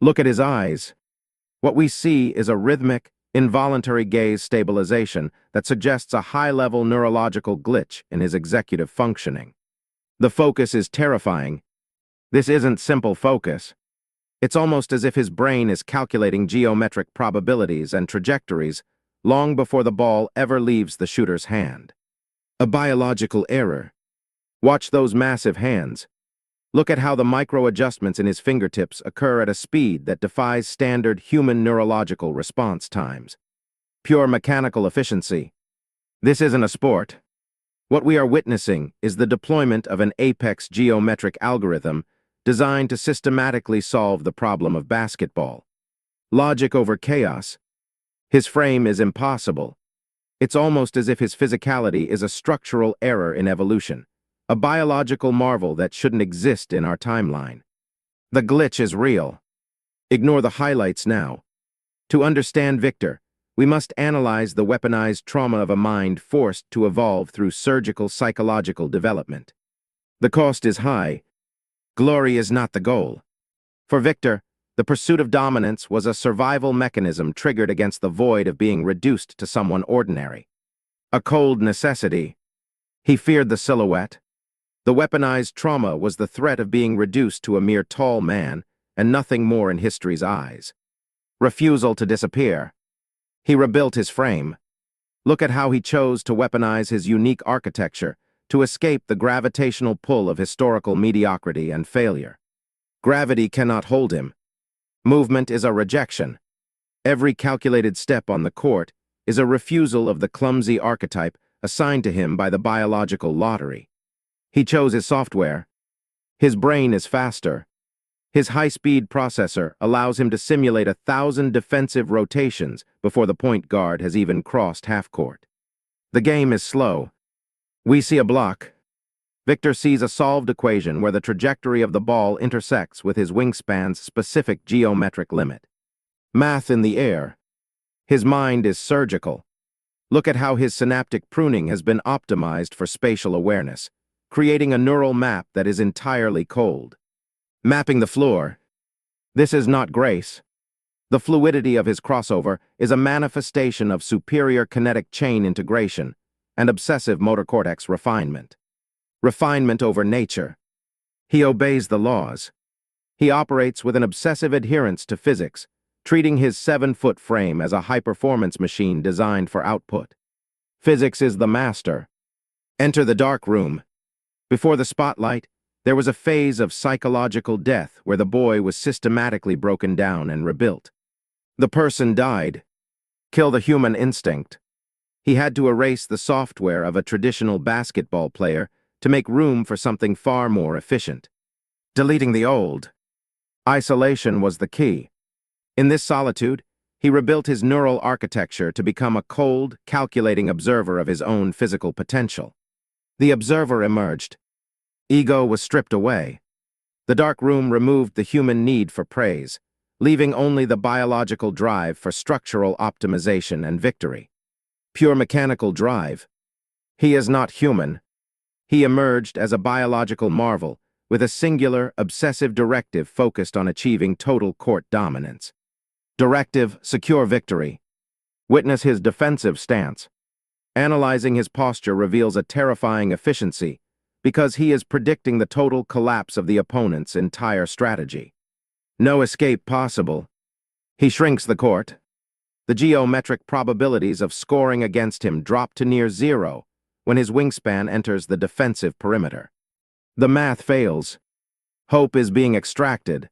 Look at his eyes. What we see is a rhythmic, involuntary gaze stabilization that suggests a high-level neurological glitch in his executive functioning. The focus is terrifying. This isn't simple focus. It's almost as if his brain is calculating geometric probabilities and trajectories long before the ball ever leaves the shooter's hand. A biological error. Watch those massive hands. Look at how the micro-adjustments in his fingertips occur at a speed that defies standard human neurological response times. Pure mechanical efficiency. This isn't a sport. What we are witnessing is the deployment of an apex geometric algorithm designed to systematically solve the problem of basketball. Logic over chaos. His frame is impossible. It's almost as if his physicality is a structural error in evolution, a biological marvel that shouldn't exist in our timeline. The glitch is real. Ignore the highlights now. To understand Victor, we must analyze the weaponized trauma of a mind forced to evolve through surgical psychological development. The cost is high. Glory is not the goal. For Victor, the pursuit of dominance was a survival mechanism triggered against the void of being reduced to someone ordinary. A cold necessity. He feared the silhouette. The weaponized trauma was the threat of being reduced to a mere tall man and nothing more in history's eyes. Refusal to disappear. He rebuilt his frame. Look at how he chose to weaponize his unique architecture to escape the gravitational pull of historical mediocrity and failure. Gravity cannot hold him. Movement is a rejection. Every calculated step on the court is a refusal of the clumsy archetype assigned to him by the biological lottery. He chose his software. His brain is faster. His high-speed processor allows him to simulate 1,000 defensive rotations before the point guard has even crossed half-court. The game is slow. We see a block. Victor sees a solved equation where the trajectory of the ball intersects with his wingspan's specific geometric limit. Math in the air. His mind is surgical. Look at how his synaptic pruning has been optimized for spatial awareness, creating a neural map that is entirely cold. Mapping the floor. This is not grace. The fluidity of his crossover is a manifestation of superior kinetic chain integration and obsessive motor cortex refinement. Refinement over nature. He obeys the laws. He operates with an obsessive adherence to physics, treating his 7-foot frame as a high-performance machine designed for output. Physics is the master. Enter the dark room. Before the spotlight, there was a phase of psychological death where the boy was systematically broken down and rebuilt. The person died. Kill the human instinct. He had to erase the software of a traditional basketball player to make room for something far more efficient. Deleting the old. Isolation was the key. In this solitude, he rebuilt his neural architecture to become a cold, calculating observer of his own physical potential. The observer emerged. Ego was stripped away. The dark room removed the human need for praise, leaving only the biological drive for structural optimization and victory. Pure mechanical drive. He is not human. He emerged as a biological marvel, with a singular, obsessive directive focused on achieving total court dominance. Directive, secure victory. Witness his defensive stance. Analyzing his posture reveals a terrifying efficiency, because he is predicting the total collapse of the opponent's entire strategy. No escape possible. He shrinks the court. The geometric probabilities of scoring against him drop to near zero when his wingspan enters the defensive perimeter. The math fails. Hope is being extracted.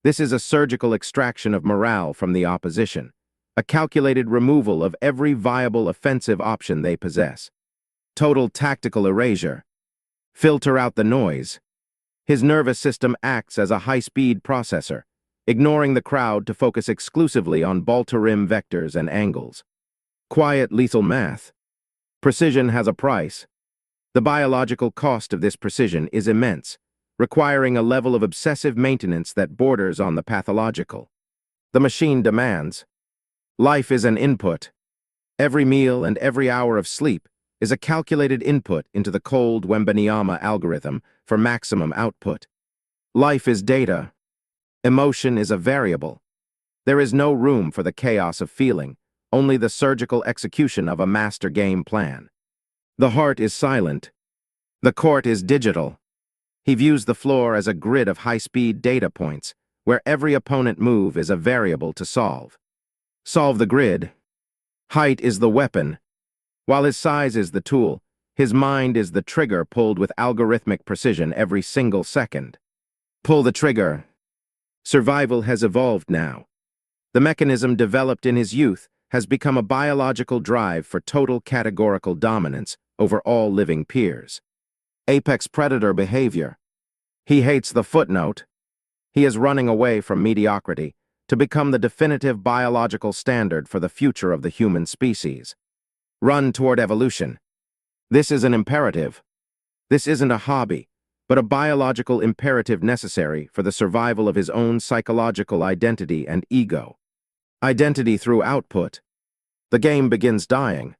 This is a surgical extraction of morale from the opposition, a calculated removal of every viable offensive option they possess. Total tactical erasure. Filter out the noise. His nervous system acts as a high-speed processor, ignoring the crowd to focus exclusively on ball-to-rim vectors and angles. Quiet, lethal math. Precision has a price. The biological cost of this precision is immense, requiring a level of obsessive maintenance that borders on the pathological. The machine demands. Life is an input. Every meal and every hour of sleep is a calculated input into the cold Wembanyama algorithm for maximum output. Life is data. Emotion is a variable. There is no room for the chaos of feeling, only the surgical execution of a master game plan. The heart is silent. The court is digital. He views the floor as a grid of high-speed data points, where every opponent move is a variable to solve. Solve the grid. Height is the weapon. While his size is the tool, his mind is the trigger pulled with algorithmic precision every single second. Pull the trigger. Survival has evolved now. The mechanism developed in his youth has become a biological drive for total categorical dominance over all living peers. Apex predator behavior. He hates the footnote. He is running away from mediocrity to become the definitive biological standard for the future of the human species. Run toward evolution. This is an imperative. This isn't a hobby, but a biological imperative necessary for the survival of his own psychological identity and ego. Identity through output. The game begins dying.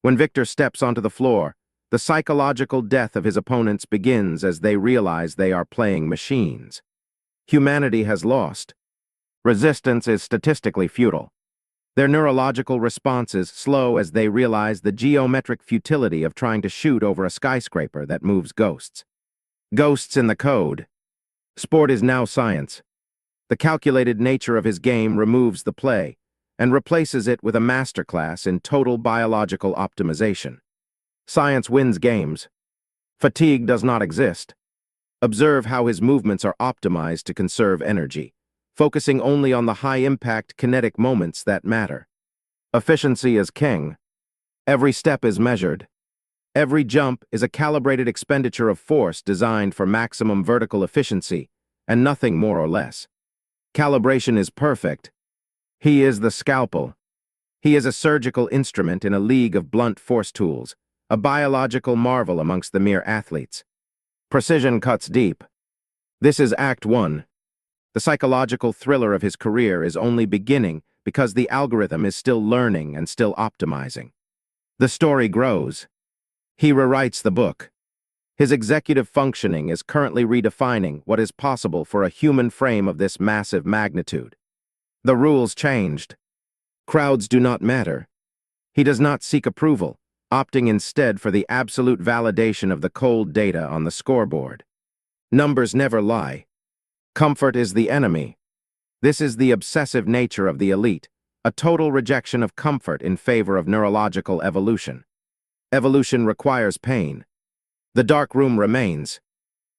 When Victor steps onto the floor, the psychological death of his opponents begins as they realize they are playing machines. Humanity has lost. Resistance is statistically futile. Their neurological response is slow as they realize the geometric futility of trying to shoot over a skyscraper that moves ghosts. Ghosts in the code. Sport is now science. The calculated nature of his game removes the play and replaces it with a masterclass in total biological optimization. Science wins games. Fatigue does not exist. Observe how his movements are optimized to conserve energy, focusing only on the high-impact kinetic moments that matter. Efficiency is king. Every step is measured. Every jump is a calibrated expenditure of force designed for maximum vertical efficiency, and nothing more or less. Calibration is perfect. He is the scalpel. He is a surgical instrument in a league of blunt force tools, a biological marvel amongst the mere athletes. Precision cuts deep. This is Act 1. The psychological thriller of his career is only beginning because the algorithm is still learning and still optimizing. The story grows. He rewrites the book. His executive functioning is currently redefining what is possible for a human frame of this massive magnitude. The rules changed. Crowds do not matter. He does not seek approval, opting instead for the absolute validation of the cold data on the scoreboard. Numbers never lie. Comfort is the enemy. This is the obsessive nature of the elite, a total rejection of comfort in favor of neurological evolution. Evolution requires pain. The dark room remains.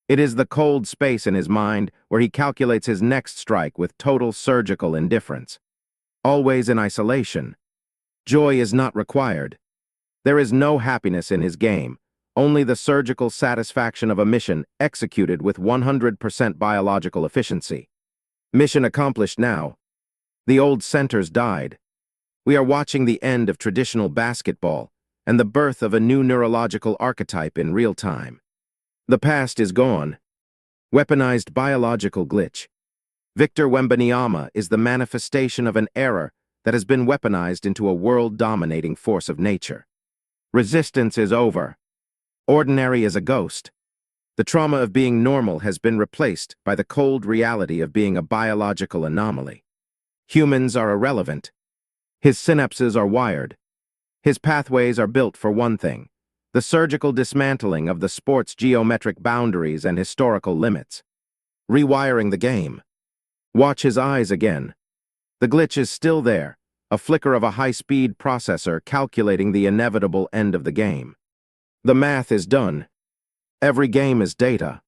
It is the cold space in his mind where he calculates his next strike with total surgical indifference. Always in isolation. Joy is not required. There is no happiness in his game, only the surgical satisfaction of a mission executed with 100% biological efficiency. Mission accomplished now. The old centers died. We are watching the end of traditional basketball and the birth of a new neurological archetype in real time. The past is gone. Weaponized biological glitch. Victor Wembanyama is the manifestation of an error that has been weaponized into a world-dominating force of nature. Resistance is over. Ordinary is a ghost. The trauma of being normal has been replaced by the cold reality of being a biological anomaly. Humans are irrelevant. His synapses are wired. His pathways are built for one thing: the surgical dismantling of the sport's geometric boundaries and historical limits. Rewiring the game. Watch his eyes again. The glitch is still there, a flicker of a high-speed processor calculating the inevitable end of the game. The math is done. Every game is data.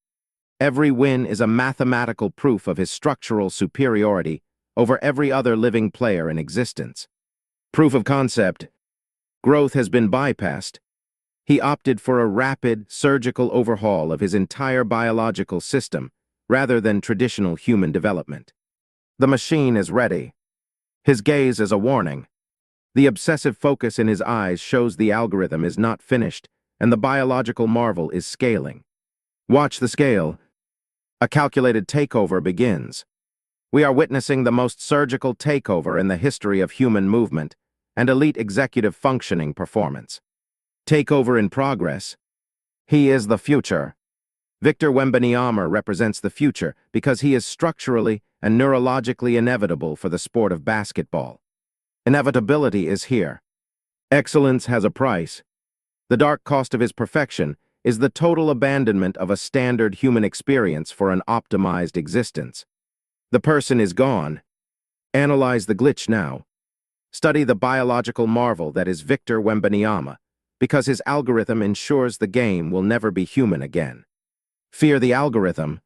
Every win is a mathematical proof of his structural superiority over every other living player in existence. Proof of concept. Growth has been bypassed. He opted for a rapid, surgical overhaul of his entire biological system rather than traditional human development. The machine is ready. His gaze is a warning. The obsessive focus in his eyes shows the algorithm is not finished and the biological marvel is scaling. Watch the scale. A calculated takeover begins. We are witnessing the most surgical takeover in the history of human movement and elite executive functioning performance. Takeover in progress. He is the future. Victor Wembanyama represents the future because he is structurally and neurologically inevitable for the sport of basketball. Inevitability is here. Excellence has a price. The dark cost of his perfection is the total abandonment of a standard human experience for an optimized existence. The person is gone. Analyze the glitch now. Study the biological marvel that is Victor Wembanyama, because his algorithm ensures the game will never be human again. Fear the algorithm,